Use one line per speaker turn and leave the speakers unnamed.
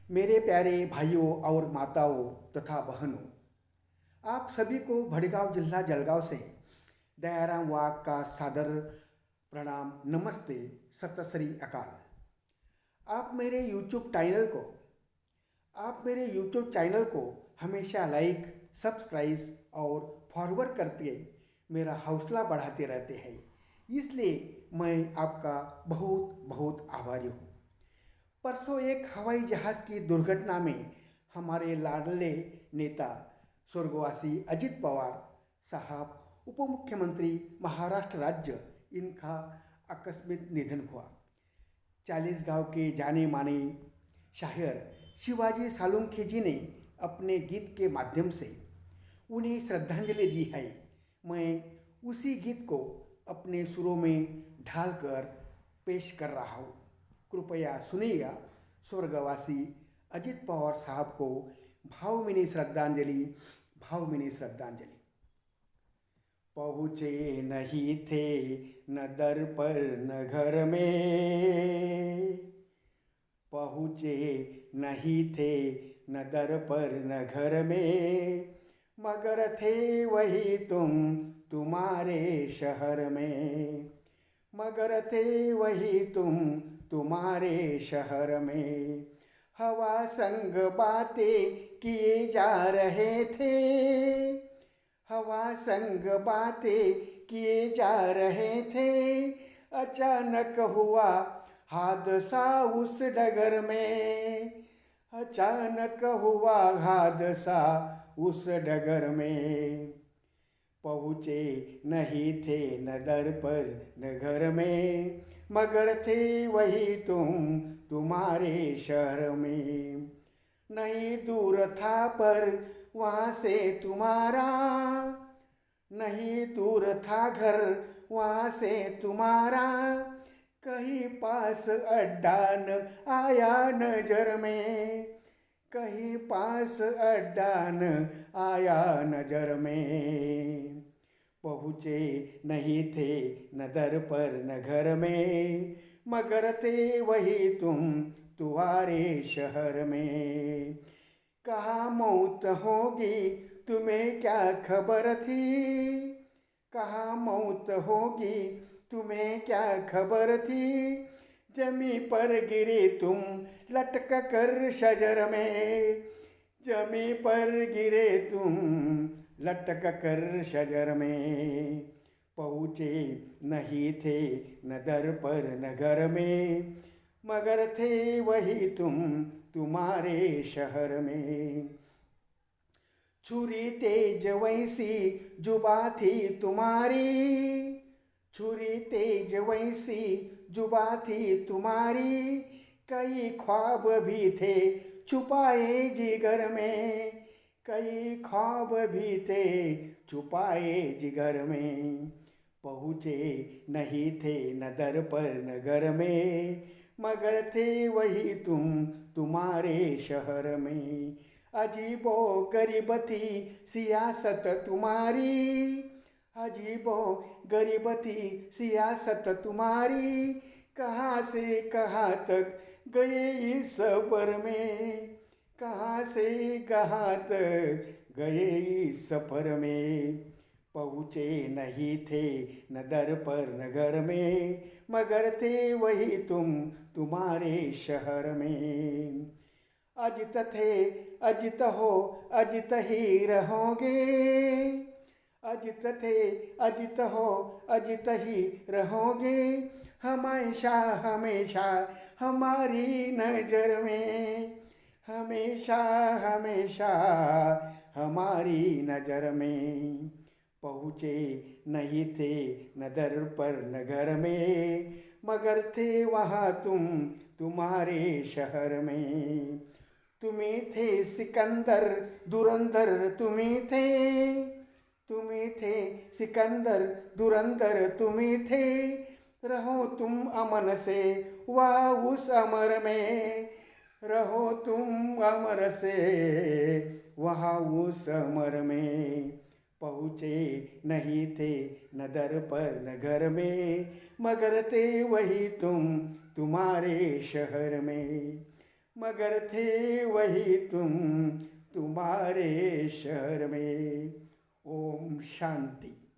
मेरे प्यारे भाइयों और माताओं तथा बहनों, आप सभी को भड़गांव जिला जलगांव से दयाराम वाघ का सादर प्रणाम, नमस्ते, सत श्री अकाल। आप मेरे यूट्यूब चैनल को आप मेरे यूट्यूब चैनल को हमेशा लाइक, सब्सक्राइब और फॉरवर्ड करके मेरा हौसला बढ़ाते रहते हैं, इसलिए मैं आपका बहुत बहुत आभारी हूँ। परसों एक हवाई जहाज़ की दुर्घटना में हमारे लाडले नेता स्वर्गवासी अजित पवार साहब, उप मुख्यमंत्री महाराष्ट्र राज्य, इनका आकस्मिक निधन हुआ। चालीसगांव के जाने माने शायर शिवाजी सालुंखे जी ने अपने गीत के माध्यम से उन्हें श्रद्धांजलि दी है। मैं उसी गीत को अपने सुरों में ढालकर पेश कर रहा हूँ। कृपया सुनिएगा। स्वर्गवासी अजित पवार साहब को भावभीनी श्रद्धांजलि, भावभीनी श्रद्धांजलि। पहुँचे नहीं थे न दर पर न घर में, पहुँचे नहीं थे न दर पर न घर में, मगर थे वही तुम्हारे शहर में, मगर थे वही तुम्हारे शहर में। हवा संग बातें किए जा रहे थे, हवा संग बातें किए जा रहे थे, अचानक हुआ हादसा उस डगर में, अचानक हुआ हादसा उस डगर में। पहुँचे नहीं थे न दर पर न घर में, मगर थे वही तुम्हारे शहर में। नहीं दूर था पर वहाँ से तुम्हारा, नहीं दूर था घर वहाँ से तुम्हारा, कहीं पास अड्डा न आया नजर में, कहीं पास अड्डा न आया नजर में। पहुँचे नहीं थे न दर पर न घर में, मगर थे वही तुम्हारे शहर में। कहाँ मौत होगी तुम्हें क्या खबर थी, कहाँ मौत होगी तुम्हें क्या खबर थी, जमी पर गिरे तुम लटक कर शजर में, जमी पर गिरे तुम लटक कर शजर में। पहुँचे नहीं थे न दर पर न घर में, मगर थे वही तुम्हारे शहर में। छुरी तेज वैसी जुबा थी तुम्हारी, छुरी तेज वैसी जुबा थी तुम्हारी, कई ख्वाब भी थे छुपाए जिगर में, कई ख्वाब भी थे छुपाए जिगर में। पहुँचे नहीं थे न दर पर न घर में, मगर थे वही तुम्हारे शहर में। अजीबो गरीब थी सियासत तुम्हारी, अजीबो गरीब थी सियासत तुम्हारी, कहाँ से कहाँ तक गए इस सफर में, कहाँ से कहाँ तक गए इस सफर में। पहुँचे नहीं थे न दर पर न घर में, मगर थे वही तुम्हारे शहर में। अजित थे अजित हो अजित ही रहोगे, अजित थे अजित हो अजित ही रहोगे, हमेशा हमेशा हमारी नजर में, हमेशा हमेशा हमारी नजर में। पहुँचे नहीं थे न दर पर न घर में, मगर थे वहाँ तुम्हारे शहर में। तुम्ही थे सिकंदर धुरंधर, तुम्ही थे, तुम्ही थे सिकंदर धुरंधर, तुम्ही थे, रहो तुम अमन से वहाँ उस अमर में, रहो तुम अमर से वहाँ उस अमर में। पहुँचे नहीं थे न दर पर न घर में, मगर थे वही तुम्हारे शहर में, मगर थे वही तुम तुम्हारे शहर में. ओम शांती.